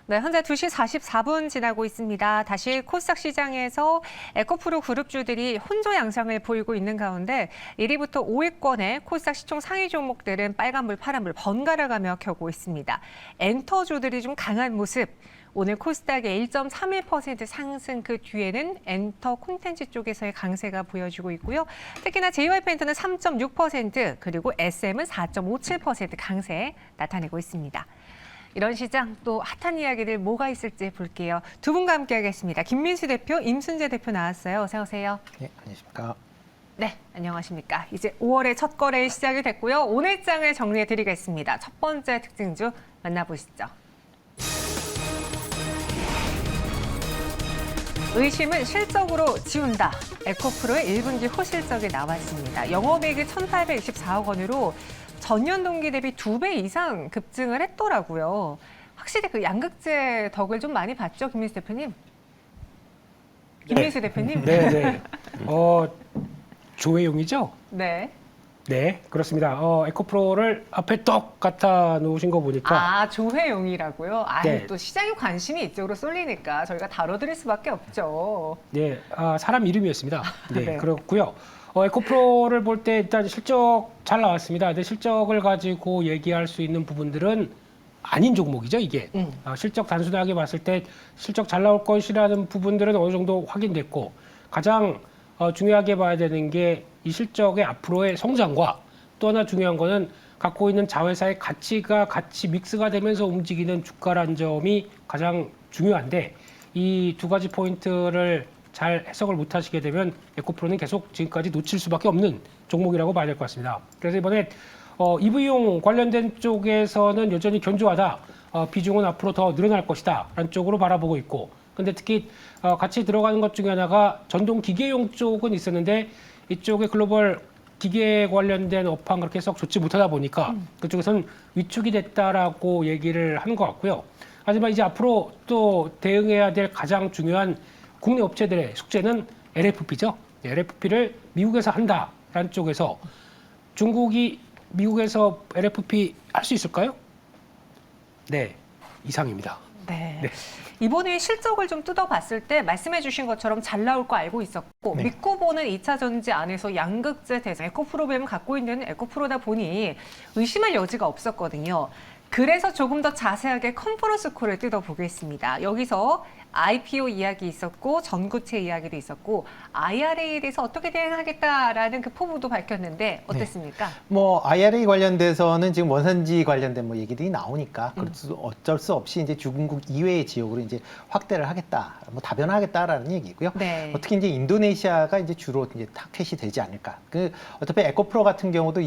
네, 현재 2시 44분 지나고 있습니다. 다시 코스닥 시장에서 에코프로 그룹주들이 혼조 양상을 보이고 있는 가운데 1위부터 5위권의 코스닥 시총 상위 종목들은 빨간불, 파란불 번갈아 가며 켜고 있습니다. 엔터주들이 좀 강한 모습. 오늘 코스닥의 1.31% 상승, 그 뒤에는 엔터 콘텐츠 쪽에서의 강세가 보여지고 있고요. 특히나 JYP엔터는 3.6%, 그리고 SM은 4.57% 강세 나타내고 있습니다. 이런 시장 또 핫한 이야기들 뭐가 있을지 볼게요. 두 분과 함께하겠습니다. 김민수 대표, 임순재 대표 나왔어요. 어서 오세요. 네, 안녕하십니까. 네, 안녕하십니까. 이제 5월의 첫 거래 시작이 됐고요. 오늘 장을 정리해드리겠습니다. 첫 번째 특징주 만나보시죠. 의심은 실적으로 지운다. 에코프로의 1분기 호실적이 나왔습니다. 영업이익이 1,824억 원으로 전년 동기 대비 2배 이상 급증을 했더라고요. 확실히 그 양극재 덕을 좀 많이 봤죠, 김민수 대표님? 김민수 대표님? 네. 조회용이죠? 네. 네, 그렇습니다. 에코프로를 앞에 떡 갖다 놓으신 거 보니까. 아, 조회용이라고요? 네. 또 시장의 관심이 이쪽으로 쏠리니까 저희가 다뤄드릴 수밖에 없죠. 네, 사람 이름이었습니다. 네, 네. 그렇고요. 에코프로를 볼 때 일단 실적 잘 나왔습니다. 근데 실적을 가지고 얘기할 수 있는 부분들은 아닌 종목이죠, 이게. 실적 단순하게 봤을 때 실적 잘 나올 것이라는 부분들은 어느 정도 확인됐고, 가장 중요하게 봐야 되는 게 이 실적의 앞으로의 성장과 또 하나 중요한 거는 갖고 있는 자회사의 가치가 같이 믹스가 되면서 움직이는 주가라는 점이 가장 중요한데, 이 두 가지 포인트를 잘 해석을 못 하시게 되면 에코프로는 계속 지금까지 놓칠 수밖에 없는 종목이라고 봐야 될 것 같습니다. 그래서 이번에 EV용 관련된 쪽에서는 여전히 견조하다. 비중은 앞으로 더 늘어날 것이다. 라는 쪽으로 바라보고 있고, 근데 특히 같이 들어가는 것 중에 하나가 전동 기계용 쪽은 있었는데 이쪽에 글로벌 기계 관련된 업황 그렇게 썩 좋지 못하다 보니까 그쪽에서는 위축이 됐다라고 얘기를 하는 것 같고요. 하지만 이제 앞으로 또 대응해야 될 가장 중요한 국내 업체들의 숙제는 LFP죠. LFP를 미국에서 한다라는 쪽에서 중국이 미국에서 LFP 할 수 있을까요? 네, 이상입니다. 네. 네. 이번에 실적을 좀 뜯어봤을 때 말씀해 주신 것처럼 잘 나올 거 알고 있었고 네. 믿고 보는 2차 전지 안에서 양극재 대상 에코프로뱀을 갖고 있는 에코프로다 보니 의심할 여지가 없었거든요. 그래서 조금 더 자세하게 컨퍼런스 콜을 뜯어보겠습니다. 여기서 IPO 이야기 있었고 전구체 이야기도 있었고 IRA에 대해서 어떻게 대응하겠다라는 그 포부도 밝혔는데 어땠습니까? 뭐 IRA 관련돼서는 지금 원산지 관련된 뭐 얘기들이 나오니까 그래서 어쩔 수 없이 이제 중국 이외의 지역으로 이제 확대를 하겠다, 뭐 다변화하겠다라는 얘기고요. 네. 특히 이제 인도네시아가 이제 주로 이제 타켓이 되지 않을까. 어차피 에코프로 같은 경우도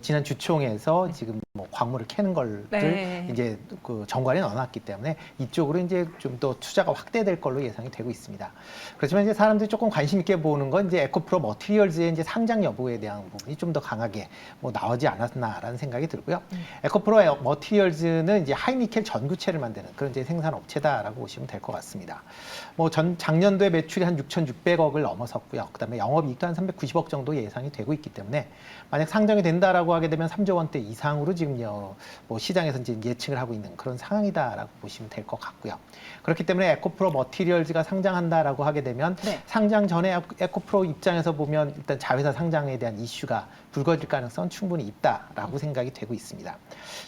지난 주총에서 지금 뭐 광물을 캐는 걸들 네. 이제 그 정관에 넣어놨기 때문에 이쪽으로 이제 좀 더 투자가 확대될 걸로 예상이 되고 있습니다. 그렇지만 이제 사람들이 조금 관심 있게 보는 건 이제 에코프로 머티리얼즈의 이제 상장 여부에 대한 부분이 좀 더 강하게 뭐 나오지 않았나라는 생각이 들고요. 에코프로 머티리얼즈는 이제 하이니켈 전구체를 만드는 그런 이제 생산 업체다라고 보시면 될 것 같습니다. 뭐 작년도에 매출이 한 6,600억을 넘어섰고요. 그다음에 영업이익도 한 390억 정도 예상이 되고 있기 때문에 만약 상장이 된다라고 하게 되면 3조 원대 이상으로 지금요 뭐 시장에서 이제 예측을 하고 있는 그런 상황이다라고 보시면 될 것 같고요. 그렇기 때문에 에코프로 머티리얼즈가 상장한다라고 하게 되면 네. 상장 전에 에코프로 입장에서 보면 일단 자회사 상장에 대한 이슈가 불거질 가능성은 충분히 있다라고 생각이 되고 있습니다.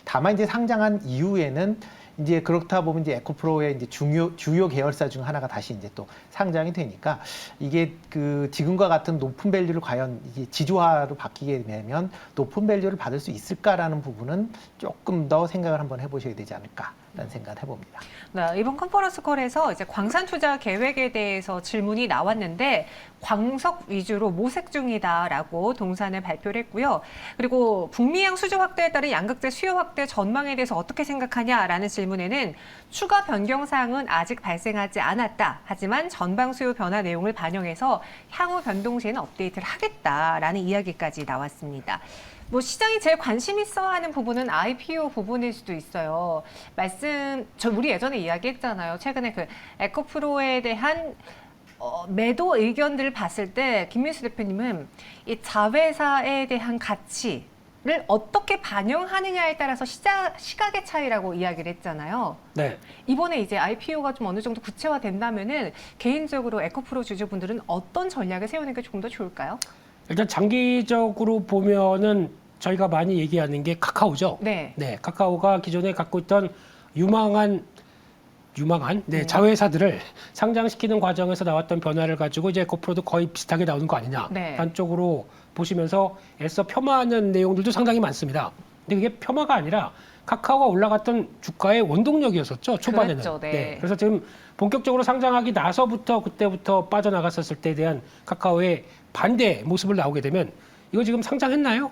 다만 이제 상장한 이후에는 이제 그렇다 보면 이제 에코프로의 이제 주요 계열사 중 하나가 다시 이제 또 상장이 되니까 이게 그 지금과 같은 높은 밸류를 과연 이게 지주화로 바뀌게 되면 높은 밸류를 받을 수 있을까라는 부분은 조금 더 생각을 한번 해보셔야 되지 않을까라는 생각을 해봅니다. 네, 이번 컨퍼런스 콜에서 이제 광산 투자 계획에 대해서 질문이 나왔는데 광석 위주로 모색 중이다라고 동산을 발표를 했고요. 그리고 북미양 수주 확대에 따른 양극재 수요 확대 전망에 대해서 어떻게 생각하냐라는 질문에는 추가 변경 사항은 아직 발생하지 않았다. 하지만 전방 수요 변화 내용을 반영해서 향후 변동 시에는 업데이트를 하겠다라는 이야기까지 나왔습니다. 뭐 시장이 제일 관심 있어 하는 부분은 IPO 부분일 수도 있어요. 우리 예전에 이야기했잖아요. 최근에 그 에코프로에 대한 매도 의견들을 봤을 때 김민수 대표님은 이 자회사에 대한 가치 어떻게 반영하느냐에 따라서 시각의 차이라고 이야기를 했잖아요. 네. 이번에 이제 IPO가 좀 어느 정도 구체화된다면은 개인적으로 에코프로 주주분들은 어떤 전략을 세우는 게 조금 더 좋을까요? 일단 장기적으로 보면은 저희가 많이 얘기하는 게 카카오죠. 네. 네, 카카오가 기존에 갖고 있던 유망한 자회사들을 상장시키는 과정에서 나왔던 변화를 가지고 이제 에코프로도 거의 비슷하게 나오는 거 아니냐. 네. 한쪽으로 보시면서 애써 폄하하는 내용들도 상당히 많습니다. 근데 그게 폄하가 아니라 카카오가 올라갔던 주가의 원동력이었었죠, 초반에는. 그랬죠, 네. 그래서 지금 본격적으로 상장하기 나서부터 그때부터 빠져나갔었을 때에 대한 카카오의 반대 모습을 나오게 되면 이거 지금 상장했나요?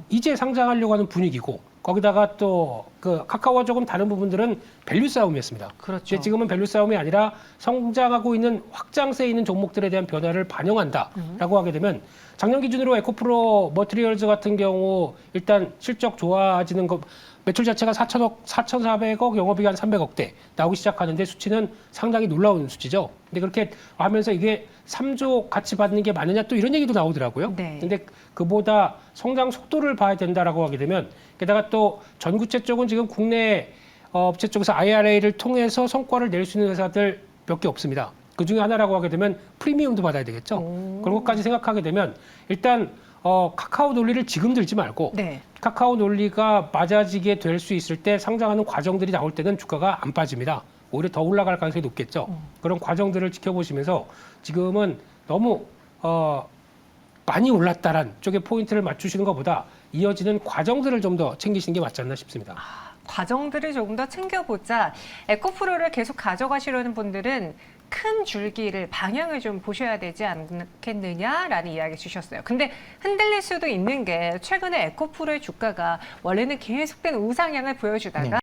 이제 상장하려고 하는 분위기고 거기다가 또 그 카카오와 조금 다른 부분들은 밸류 싸움이었습니다. 그렇죠. 이제 지금은 밸류 싸움이 아니라 성장하고 있는 확장세에 있는 종목들에 대한 변화를 반영한다라고 하게 되면 작년 기준으로 에코프로 머티리얼즈 같은 경우 일단 실적 좋아지는 거 매출 자체가 4,400억, 영업이익 한 300억대 나오기 시작하는데 수치는 상당히 놀라운 수치죠. 근데 그렇게 하면서 이게 3조 같이 받는 게 맞느냐 또 이런 얘기도 나오더라고요. 네. 근데 그보다 성장 속도를 봐야 된다라고 하게 되면 게다가 또 전구체 쪽은 지금 국내 업체 쪽에서 IRA를 통해서 성과를 낼 수 있는 회사들 몇 개 없습니다. 그 중에 하나라고 하게 되면 프리미엄도 받아야 되겠죠. 그런 것까지 생각하게 되면 일단 카카오 논리를 지금 들지 말고 네. 카카오 논리가 맞아지게 될 수 있을 때 상장하는 과정들이 나올 때는 주가가 안 빠집니다. 오히려 더 올라갈 가능성이 높겠죠. 그런 과정들을 지켜보시면서 지금은 너무 많이 올랐다란 쪽에 포인트를 맞추시는 것보다 이어지는 과정들을 좀 더 챙기시는 게 맞지 않나 싶습니다. 과정들을 조금 더 챙겨보자. 에코프로를 계속 가져가시려는 분들은 큰 줄기를 방향을 좀 보셔야 되지 않겠느냐라는 이야기 주셨어요. 근데 흔들릴 수도 있는 게 최근에 에코프로의 주가가 원래는 계속된 우상향을 보여주다가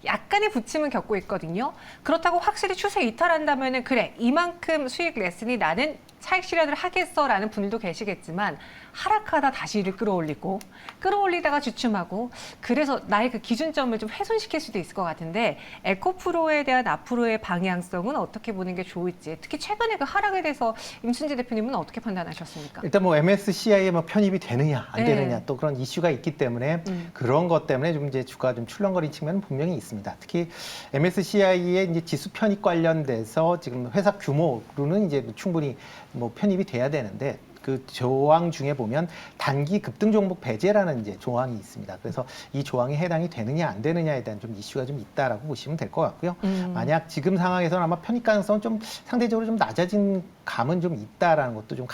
약간의 부침을 겪고 있거든요. 그렇다고 확실히 추세 이탈한다면은 그래 이만큼 수익 냈으니 나는 차익 실현을 하겠어라는 분들도 계시겠지만 하락하다 다시 이를 끌어올리다가 주춤하고 그래서 나의 그 기준점을 좀 훼손시킬 수도 있을 것 같은데 에코프로에 대한 앞으로의 방향성은 어떻게 보는 게 좋을지 특히 최근에 그 하락에 대해서 임순재 대표님은 어떻게 판단하셨습니까? 일단 뭐 MSCI에 뭐 편입이 되느냐 안 네. 되느냐 또 그런 이슈가 있기 때문에 그런 것 때문에 좀 이제 주가가 좀 출렁거린 측면은 분명히 있습니다. 특히 MSCI의 이제 지수 편입 관련돼서 지금 회사 규모로는 이제 충분히 뭐 편입이 돼야 되는데 그 조항 중에 보면 단기 급등 종목 배제라는 이제 조항이 있습니다. 그래서 이 조항에 해당이 되느냐 안 되느냐에 대한 좀 이슈가 좀 있다라고 보시면 될 것 같고요. 만약 지금 상황에서는 아마 편입 가능성은 좀 상대적으로 좀 낮아진 감은 좀 있다라는 것도 좀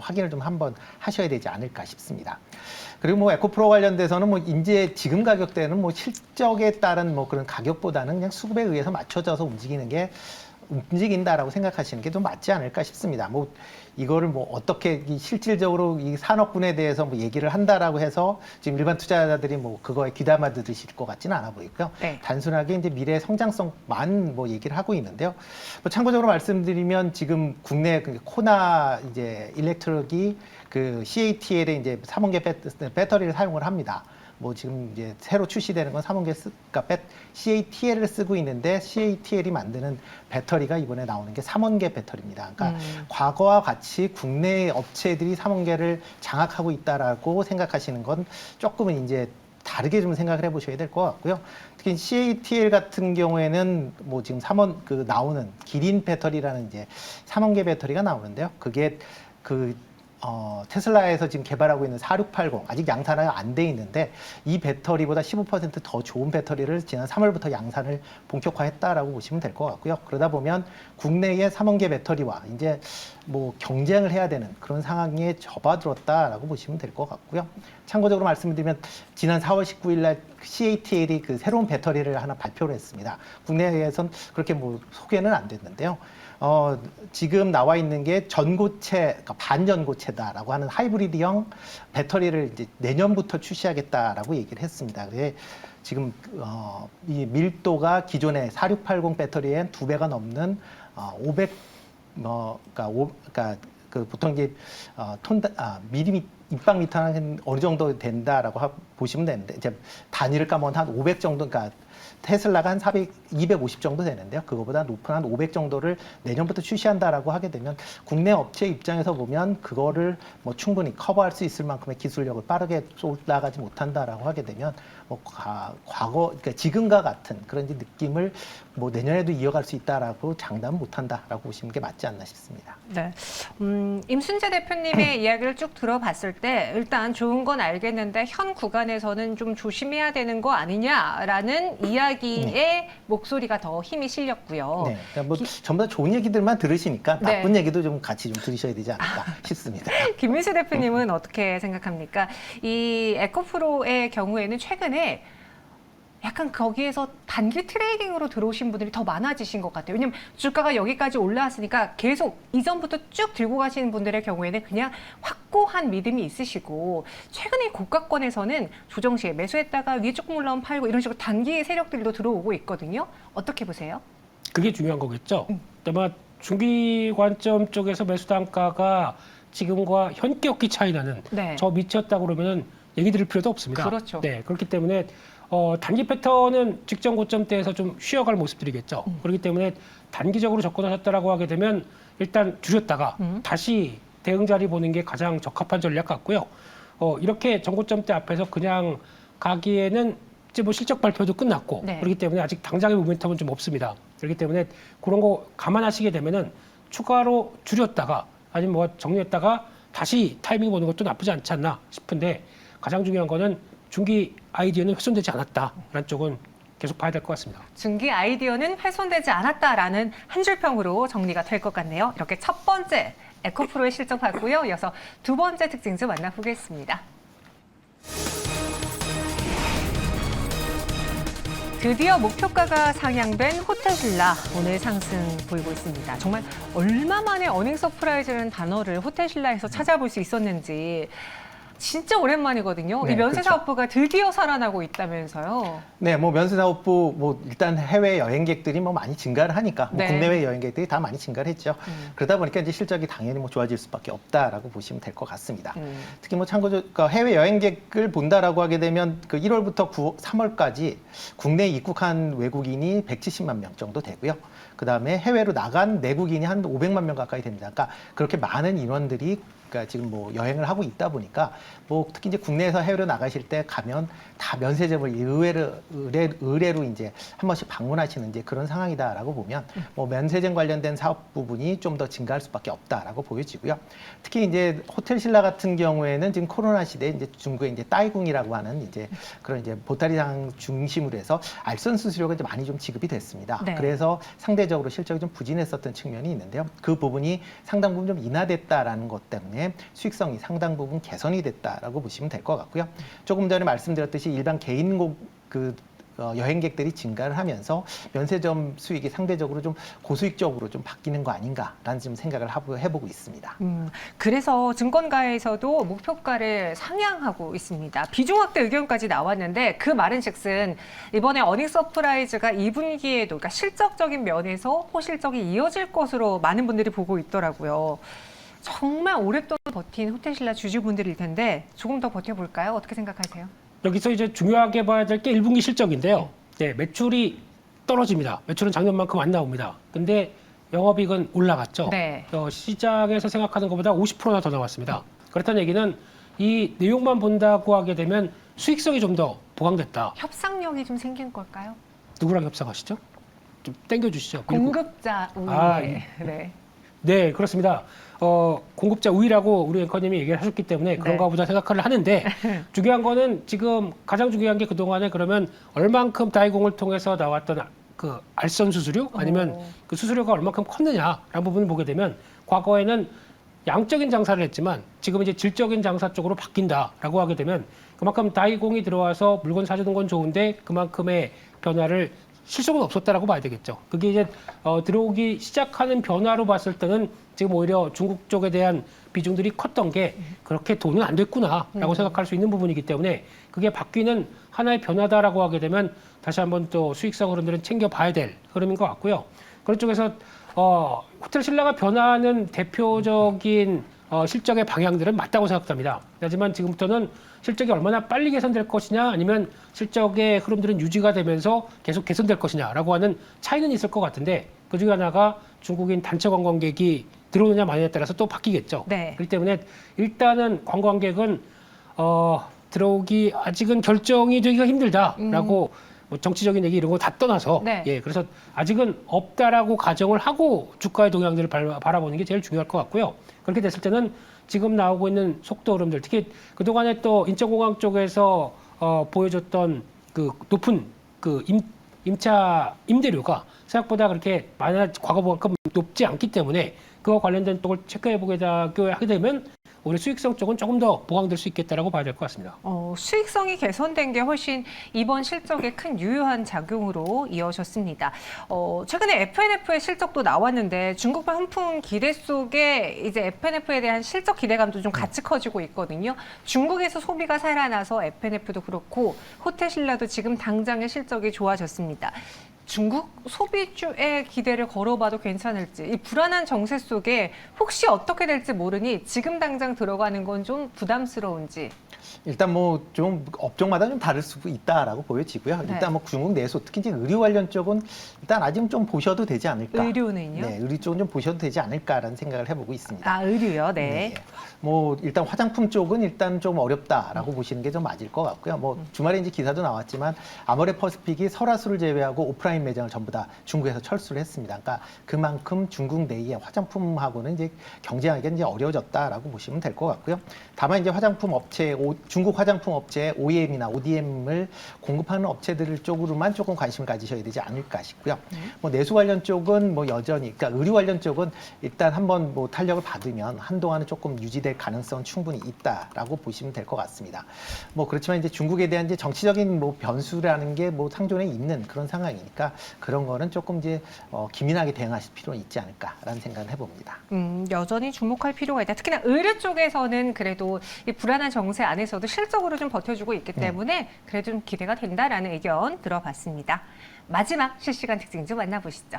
확인을 좀 한번 하셔야 되지 않을까 싶습니다. 그리고 뭐 에코프로 관련돼서는 뭐 이제 지금 가격대는 뭐 실적에 따른 뭐 그런 가격보다는 그냥 수급에 의해서 맞춰져서 움직인다라고 생각하시는 게 좀 맞지 않을까 싶습니다. 뭐 이거를 뭐 어떻게 실질적으로 이 산업군에 대해서 뭐 얘기를 한다라고 해서 지금 일반 투자자들이 뭐 그거에 귀담아 들으실 것 같지는 않아 보이고요. 네. 단순하게 이제 미래 성장성만 뭐 얘기를 하고 있는데요. 뭐 참고적으로 말씀드리면 지금 국내 그 코나 이제 일렉트릭이 그 CATL의 이제 3원계 배터리를 사용을 합니다. 뭐 지금 이제 새로 출시되는 건 3원계 그러니까 CATL을 쓰고 있는데 CATL이 만드는 배터리가 이번에 나오는 게 3원계 배터리입니다. 그러니까 과거와 같이 국내 업체들이 3원계를 장악하고 있다라고 생각하시는 건 조금은 이제 다르게 좀 생각을 해보셔야 될 것 같고요. 특히 CATL 같은 경우에는 뭐 지금 나오는 기린 배터리라는 이제 3원계 배터리가 나오는데요. 그게 테슬라에서 지금 개발하고 있는 4680 아직 양산이 안 돼 있는데 이 배터리보다 15% 더 좋은 배터리를 지난 3월부터 양산을 본격화했다라고 보시면 될 것 같고요. 그러다 보면 국내의 3원계 배터리와 이제 뭐 경쟁을 해야 되는 그런 상황에 접어들었다라고 보시면 될 것 같고요. 참고적으로 말씀드리면 지난 4월 19일 날 CATL이 그 새로운 배터리를 하나 발표를 했습니다. 국내에선 그렇게 뭐 소개는 안 됐는데요. 지금 나와 있는 게 전고체, 그러니까 반전고체다라고 하는 하이브리드형 배터리를 이제 내년부터 출시하겠다라고 얘기를 했습니다. 그게 지금 이 밀도가 기존의 4680 배터리의 2배가 넘는 500 그러니까 그 보통 이제 입방미터는 어느 정도 된다라고 보시면 되는데 이제 단위를 까면 한 500 정도, 그러니까 테슬라가 한 250 정도 되는데요. 그거보다 높은 한 500 정도를 내년부터 출시한다라고 하게 되면 국내 업체 입장에서 보면 그거를 뭐 충분히 커버할 수 있을 만큼의 기술력을 빠르게 쏠라가지 못한다라고 하게 되면 뭐 과거 그러니까 지금과 같은 그런 이제 느낌을 뭐 내년에도 이어갈 수 있다라고 장담 못한다라고 보시는 게 맞지 않나 싶습니다. 네. 임순재 대표님의 이야기를 쭉 들어봤을 때 일단 좋은 건 알겠는데 현 구간에서는 좀 조심해야 되는 거 아니냐라는 이야기의 목소리가 더 힘이 실렸고요. 네. 그러니까 뭐 전부 다 좋은 얘기들만 들으시니까 네. 나쁜 얘기도 좀 같이 좀 들으셔야 되지 않을까 싶습니다. 김민수 대표님은 어떻게 생각합니까? 이 에코프로의 경우에는 최근에 약간 거기에서 단기 트레이딩으로 들어오신 분들이 더 많아지신 것 같아요. 왜냐면 주가가 여기까지 올라왔으니까 계속 이전부터 쭉 들고 가시는 분들의 경우에는 그냥 확고한 믿음이 있으시고 최근에 고가권에서는 조정 시에 매수했다가 위에 조금 올라오면 팔고 이런 식으로 단기 세력들도 들어오고 있거든요. 어떻게 보세요? 그게 중요한 거겠죠. 아마 중기 관점 쪽에서 매수 단가가 지금과 현격히 차이 나는 네. 저 밑이었다고 그러면은 얘기 드릴 필요도 없습니다. 그렇죠. 네, 그렇기 때문에 단기 패턴은 직전 고점대에서 좀 쉬어갈 모습들이겠죠. 그렇기 때문에 단기적으로 접근하셨다라고 하게 되면 일단 줄였다가 다시 대응 자리 보는 게 가장 적합한 전략 같고요. 이렇게 전고점대 앞에서 그냥 가기에는 이제 뭐 실적 발표도 끝났고 네. 그렇기 때문에 아직 당장의 모멘텀은 좀 없습니다. 그렇기 때문에 그런 거 감안하시게 되면은 추가로 줄였다가 아니면 뭐 정리했다가 다시 타이밍 보는 것도 나쁘지 않지 않나 싶은데 가장 중요한 거는 중기 아이디어는 훼손되지 않았다라는 쪽은 계속 봐야 될 것 같습니다. 중기 아이디어는 훼손되지 않았다라는 한 줄평으로 정리가 될 것 같네요. 이렇게 첫 번째 에코프로의 실적 봤고요. 이어서 두 번째 특징 좀 만나보겠습니다. 드디어 목표가가 상향된 호텔신라 오늘 상승 보이고 있습니다. 정말 얼마 만에 어닝 서프라이즈라는 단어를 호텔신라에서 찾아볼 수 있었는지 진짜 오랜만이거든요. 네, 이 면세 그렇죠. 사업부가 드디어 살아나고 있다면서요. 네, 뭐 면세사업부 뭐 일단 해외 여행객들이 뭐 많이 증가를 하니까 뭐 네. 국내외 여행객들이 다 많이 증가를 했죠. 그러다 보니까 이제 실적이 당연히 뭐 좋아질 수밖에 없다라고 보시면 될 것 같습니다. 특히 뭐 참고적으로 그러니까 해외 여행객을 본다라고 하게 되면 그 1월부터 3월까지 국내에 입국한 외국인이 170만 명 정도 되고요. 그 다음에 해외로 나간 내국인이 한 500만 명 가까이 됩니다. 그러니까 그렇게 많은 인원들이 그러니까 지금 뭐 여행을 하고 있다 보니까 뭐 특히 이제 국내에서 해외로 나가실 때 가면 다 면세점을 의뢰로 이제 한 번씩 방문하시는 이제 그런 상황이다라고 보면 뭐 면세점 관련된 사업 부분이 좀 더 증가할 수밖에 없다라고 보여지고요. 특히 이제 호텔신라 같은 경우에는 지금 코로나 시대에 이제 중국의 이제 따이궁이라고 하는 이제 그런 이제 보따리상 중심으로 해서 알선 수수료가 이제 많이 좀 지급이 됐습니다. 네. 그래서 상대적으로 실적이 좀 부진했었던 측면이 있는데요. 그 부분이 상당 부분 좀 인하됐다라는 것 때문에 수익성이 상당 부분 개선이 됐다라고 보시면 될 것 같고요. 조금 전에 말씀드렸듯이 일반 개인 여행객들이 증가를 하면서 면세점 수익이 상대적으로 좀 고수익적으로 좀 바뀌는 거 아닌가라는 좀 생각을 해보고 있습니다. 그래서 증권가에서도 목표가를 상향하고 있습니다. 비중 확대 의견까지 나왔는데 그 말은즉슨 이번에 어닝 서프라이즈가 2분기에도 그러니까 실적적인 면에서 호실적이 이어질 것으로 많은 분들이 보고 있더라고요. 정말 오랫동안 버틴 호텔신라 주주분들일 텐데 조금 더 버텨볼까요? 어떻게 생각하세요? 여기서 이제 중요하게 봐야 될 게 1분기 실적인데요. 네, 매출이 떨어집니다. 매출은 작년만큼 안 나옵니다. 근데 영업이익은 올라갔죠. 네. 시장에서 생각하는 것보다 50%나 더 나왔습니다. 그렇다는 얘기는 이 내용만 본다고 하게 되면 수익성이 좀 더 보강됐다. 협상력이 좀 생긴 걸까요? 누구랑 협상하시죠? 좀 땡겨주시죠. 공급자 우위. 아, 네. 네, 그렇습니다. 공급자 우위라고 우리 앵커님이 얘기를 하셨기 때문에 그런가 보다 생각을 하는데 중요한 거는 지금 가장 중요한 게 그동안에 그러면 얼만큼 다이공을 통해서 나왔던 그 알선 수수료 아니면 그 수수료가 얼만큼 컸느냐라는 부분을 보게 되면 과거에는 양적인 장사를 했지만 지금 이제 질적인 장사 쪽으로 바뀐다라고 하게 되면 그만큼 다이공이 들어와서 물건 사주는 건 좋은데 그만큼의 변화를 실속은 없었다라고 봐야 되겠죠. 그게 이제 들어오기 시작하는 변화로 봤을 때는 지금 오히려 중국 쪽에 대한 비중들이 컸던 게 그렇게 돈은 안 됐구나라고 생각할 수 있는 부분이기 때문에 그게 바뀌는 하나의 변화다라고 하게 되면 다시 한번 또 수익성 흐름들은 챙겨봐야 될 흐름인 것 같고요. 그런 쪽에서 호텔신라가 변화하는 대표적인 실적의 방향들은 맞다고 생각합니다. 하지만 지금부터는 실적이 얼마나 빨리 개선될 것이냐 아니면 실적의 흐름들은 유지가 되면서 계속 개선될 것이냐라고 하는 차이는 있을 것 같은데 그중에 하나가 중국인 단체 관광객이 들어오느냐 마느냐에 따라서 또 바뀌겠죠. 네. 그렇기 때문에 일단은 관광객은 들어오기 아직은 결정이 되기가 힘들다라고 뭐 정치적인 얘기 이런 거 다 떠나서 네. 예 그래서 아직은 없다라고 가정을 하고 주가의 동향들을 바라보는 게 제일 중요할 것 같고요. 그렇게 됐을 때는 지금 나오고 있는 속도 흐름들 특히 그동안에 또 인천공항 쪽에서 보여줬던 그 높은 그 임차 임대료가 생각보다 그렇게 과거만큼 높지 않기 때문에 그와 관련된 쪽을 체크해 보게 하게 되면 오히려 수익성 쪽은 조금 더 보강될 수 있겠다라고 봐야 될 것 같습니다. 수익성이 개선된 게 훨씬 이번 실적에 큰 유효한 작용으로 이어졌습니다. 최근에 FNF의 실적도 나왔는데 중국발 훈풍 기대 속에 이제 FNF에 대한 실적 기대감도 좀 같이 커지고 있거든요. 중국에서 소비가 살아나서 FNF도 그렇고 호텔신라도 지금 당장의 실적이 좋아졌습니다. 중국 소비주의 기대를 걸어봐도 괜찮을지 이 불안한 정세 속에 혹시 어떻게 될지 모르니 지금 당장 들어가는 건 좀 부담스러운지. 일단 뭐 좀 업종마다 좀 다를 수 있다라고 보여지고요. 네. 일단 뭐 중국 내수 특히 이제 의료 관련 쪽은 일단 아직은 좀 보셔도 되지 않을까. 의료는요? 네, 의료 쪽은 좀 보셔도 되지 않을까라는 생각을 해보고 있습니다. 아, 의료요. 네. 네. 뭐 일단 화장품 쪽은 일단 좀 어렵다라고 보시는 게 좀 맞을 것 같고요. 뭐 주말에 이제 기사도 나왔지만 아모레 퍼시픽이 설화수를 제외하고 오프라인 매장을 전부 다 중국에서 철수를 했습니다. 그러니까 그만큼 중국 내의 화장품하고는 이제 경쟁하기가 이제 어려워졌다라고 보시면 될 것 같고요. 다만 이제 화장품 업체, 중국 화장품 업체 OEM이나 ODM을 공급하는 업체들 쪽으로만 조금 관심을 가지셔야 되지 않을까 싶고요. 뭐 내수 관련 쪽은 뭐 여전히, 그러니까 의료 관련 쪽은 일단 한번 뭐 탄력을 받으면 한동안은 조금 유지될 가능성은 충분히 있다라고 보시면 될 것 같습니다. 뭐 그렇지만 이제 중국에 대한 이제 정치적인 뭐 변수라는 게 뭐 상존에 있는 그런 상황이니까 그런 거는 조금 이제 기민하게 대응하실 필요는 있지 않을까라는 생각을 해봅니다. 여전히 주목할 필요가 있다. 특히나 의료 쪽에서는 그래도 이 불안한 정세 안에서도 실적으로 좀 버텨주고 있기 때문에 그래도 좀 기대가 된다라는 의견 들어봤습니다. 마지막 실시간 특징 좀 만나보시죠.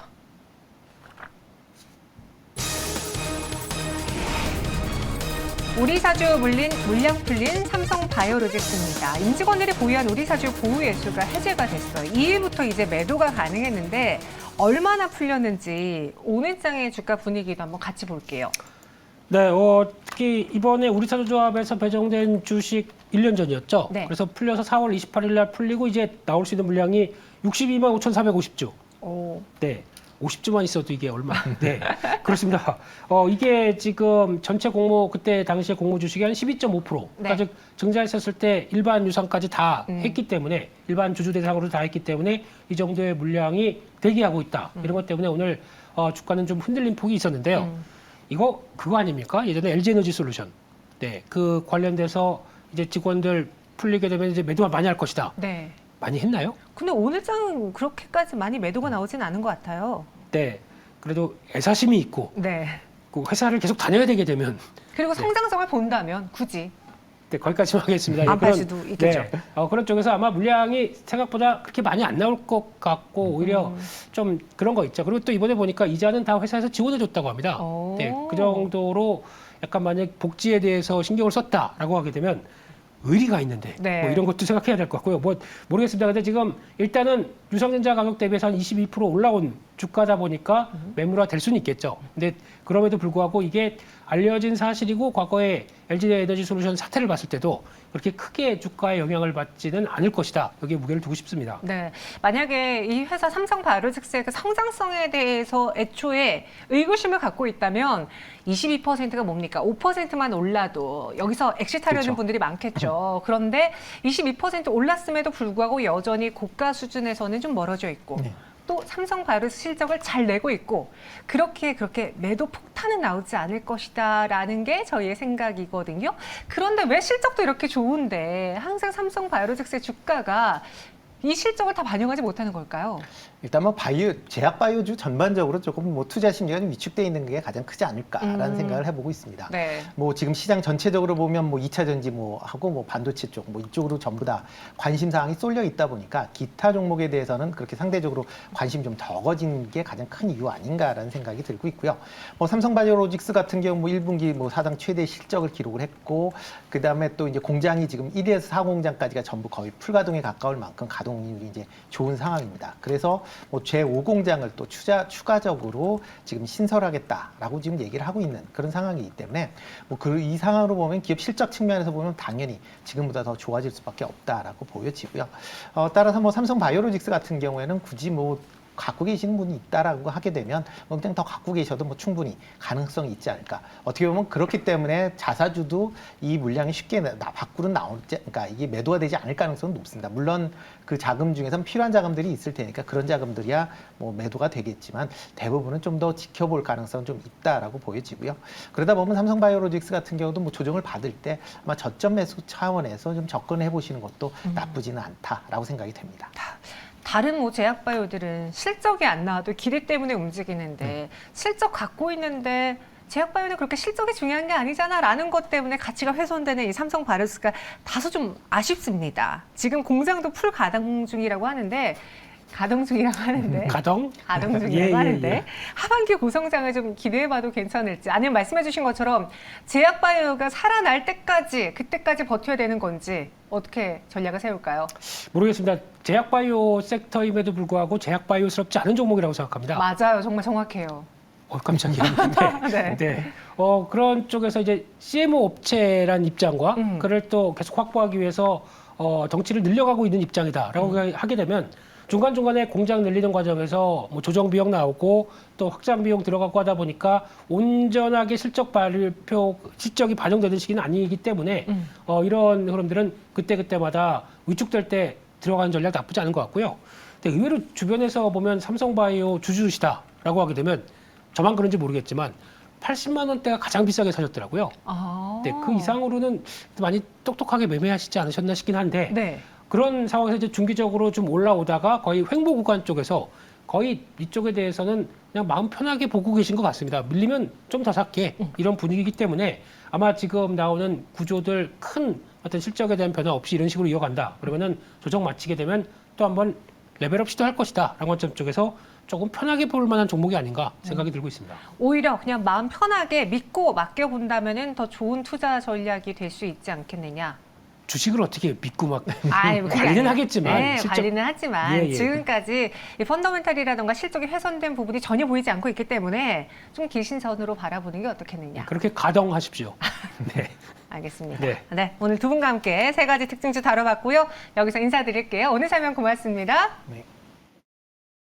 우리사주 물량 풀린 삼성바이오로직스입니다. 임직원들이 보유한 우리사주 보유 예수가 해제가 됐어요. 2일부터 이제 매도가 가능했는데 얼마나 풀렸는지 오늘 장의 주가 분위기도 한번 같이 볼게요. 네, 특히 이번에 우리사주조합에서 배정된 주식 1년 전이었죠. 네. 그래서 풀려서 4월 28일 날 풀리고 이제 나올 수 있는 물량이 62만 5,450주. 오. 네. 50주만 있어도 이게 얼마? 네, 그렇습니다. 이게 지금 전체 공모 그때 당시에 공모 주식이 한 12.5%. 네. 그러니까 즉 증자했었을 때 일반 유상까지 다 했기 때문에 일반 주주 대상으로 다 했기 때문에 이 정도의 물량이 대기하고 있다. 이런 것 때문에 오늘 주가는 좀 흔들린 폭이 있었는데요. 이거 그거 아닙니까? 예전에 LG에너지 솔루션. 네, 그 관련돼서 이제 직원들 풀리게 되면 이제 매도만 많이 할 것이다. 네. 많이 했나요? 근데 오늘 장은 그렇게까지 많이 매도가 나오진 않은 것 같아요. 네. 그래도 애사심이 있고 네. 그 회사를 계속 다녀야 되게 되면 그리고 성장성을 본다면 굳이 네, 거기까지만 하겠습니다. 안 팔 수도 있겠죠. 네, 그런 쪽에서 아마 물량이 생각보다 그렇게 많이 안 나올 것 같고 오히려 좀 그런 거 있죠. 그리고 또 이번에 보니까 이자는 다 회사에서 지원해 줬다고 합니다. 오. 네, 그 정도로 약간 만약 복지에 대해서 신경을 썼다라고 하게 되면 의리가 있는데 네. 뭐 이런 것도 생각해야 될 것 같고요. 뭐 모르겠습니다. 근데 지금 일단은 유상전자 가격 대비해서 한 22% 올라온 주가다 보니까 매물화 될 수는 있겠죠. 근데 그럼에도 불구하고 이게 알려진 사실이고 과거에 LG에너지솔루션 사태를 봤을 때도 그렇게 크게 주가에 영향을 받지는 않을 것이다. 여기에 무게를 두고 싶습니다. 네, 만약에 이 회사 삼성바이오로직스의 그 성장성에 대해서 애초에 의구심을 갖고 있다면 22%가 뭡니까? 5%만 올라도 여기서 엑시트하려는 그렇죠. 분들이 많겠죠. 그런데 22% 올랐음에도 불구하고 여전히 고가 수준에서는 좀 멀어져 있고 네. 또 삼성바이오로직스 실적을 잘 내고 있고 그렇게 매도 폭탄은 나오지 않을 것이다라는 게 저희의 생각이거든요. 그런데 왜 실적도 이렇게 좋은데 항상 삼성바이오로직스의 주가가 이 실적을 다 반영하지 못하는 걸까요? 일단 뭐 제약 바이오주 전반적으로 조금 뭐 투자 심리가 좀 위축돼 있는 게 가장 크지 않을까라는 생각을 해보고 있습니다. 네. 뭐 지금 시장 전체적으로 보면 뭐 2차 전지 뭐 하고 뭐 반도체 쪽 뭐 이쪽으로 전부 다 관심 사항이 쏠려 있다 보니까 기타 종목에 대해서는 그렇게 상대적으로 관심 좀 적어진 게 가장 큰 이유 아닌가라는 생각이 들고 있고요. 뭐 삼성바이오로직스 같은 경우 뭐 1분기 뭐 사상 최대 실적을 기록을 했고 그다음에 또 이제 공장이 지금 1에서 4공장까지가 전부 거의 풀가동에 가까울 만큼 가동률이 이제 좋은 상황입니다. 그래서 뭐 제5공장을 또 추가적으로 지금 신설하겠다라고 지금 얘기를 하고 있는 그런 상황이기 때문에 뭐 이 상황으로 보면 기업 실적 측면에서 보면 당연히 지금보다 더 좋아질 수밖에 없다라고 보여지고요. 따라서 뭐 삼성바이오로직스 같은 경우에는 굳이 뭐 갖고 계시는 분이 있다라고 하게 되면 뭐 그냥 더 갖고 계셔도 뭐 충분히 가능성이 있지 않을까. 어떻게 보면 그렇기 때문에 자사주도 이 물량이 쉽게 밖으로 나올지, 그러니까 이게 매도가 되지 않을 가능성은 높습니다. 물론 그 자금 중에선 필요한 자금들이 있을 테니까 그런 자금들이야 뭐 매도가 되겠지만 대부분은 좀 더 지켜볼 가능성은 좀 있다라고 보여지고요. 그러다 보면 삼성바이오로직스 같은 경우도 뭐 조정을 받을 때 아마 저점 매수 차원에서 좀 접근해 보시는 것도 나쁘지는 않다라고 생각이 됩니다. 다른 뭐 제약 바이오들은 실적이 안 나와도 기대 때문에 움직이는데 실적 갖고 있는데 제약 바이오는 그렇게 실적이 중요한 게 아니잖아라는 것 때문에 가치가 훼손되는 이 삼성 바이오로직스가 다소 좀 아쉽습니다. 지금 공장도 풀 가동 중이라고 하는데 가동 중이라고 하는데 하반기 고성장을 좀 기대해봐도 괜찮을지 아니면 말씀해주신 것처럼 제약 바이오가 살아날 때까지 그때까지 버텨야 되는 건지 어떻게 전략을 세울까요? 모르겠습니다. 제약 바이오 섹터임에도 불구하고 제약 바이오스럽지 않은 종목이라고 생각합니다. 맞아요, 정말 정확해요. 깜짝이야. 네. 네. 그런 쪽에서 이제 CMO 업체란 입장과 그를 또 계속 확보하기 위해서 덩치를 늘려가고 있는 입장이다라고 하게 되면 중간중간에 공장 늘리는 과정에서 뭐 조정 비용 나오고 또 확장 비용 들어가고 하다 보니까 온전하게 실적이 반영되는 시기는 아니기 때문에 이런 흐름들은 그때그때마다 위축될 때 들어가는 전략 나쁘지 않은 것 같고요. 근데 의외로 주변에서 보면 삼성바이오 주주시다라고 하게 되면 저만 그런지 모르겠지만 80만 원대가 가장 비싸게 사셨더라고요. 네, 그 이상으로는 많이 똑똑하게 매매하시지 않으셨나 싶긴 한데 네. 그런 상황에서 이제 중기적으로 좀 올라오다가 거의 횡보 구간 쪽에서 거의 이쪽에 대해서는 그냥 마음 편하게 보고 계신 것 같습니다. 밀리면 좀 더 살게 이런 분위기이기 때문에 아마 지금 나오는 구조들 큰 어떤 실적에 대한 변화 없이 이런 식으로 이어간다. 그러면은 조정 마치게 되면 또 한번 레벨업 시도할 것이다. 라는 관점 쪽에서 조금 편하게 볼 만한 종목이 아닌가 생각이 들고 있습니다. 오히려 그냥 마음 편하게 믿고 맡겨본다면 더 좋은 투자 전략이 될 수 있지 않겠느냐. 주식을 어떻게 믿고 막 그게 관리는 아니라. 하겠지만 네, 관리는 하지만 예. 지금까지 이 펀더멘탈이라던가 실적이 훼손된 부분이 전혀 보이지 않고 있기 때문에 좀 길신선으로 바라보는 게 어떻겠느냐. 그렇게 가동하십시오. 네. 알겠습니다. 네. 네, 오늘 두 분과 함께 세 가지 특징주 다뤄봤고요. 여기서 인사드릴게요. 오늘 설명 고맙습니다. 네.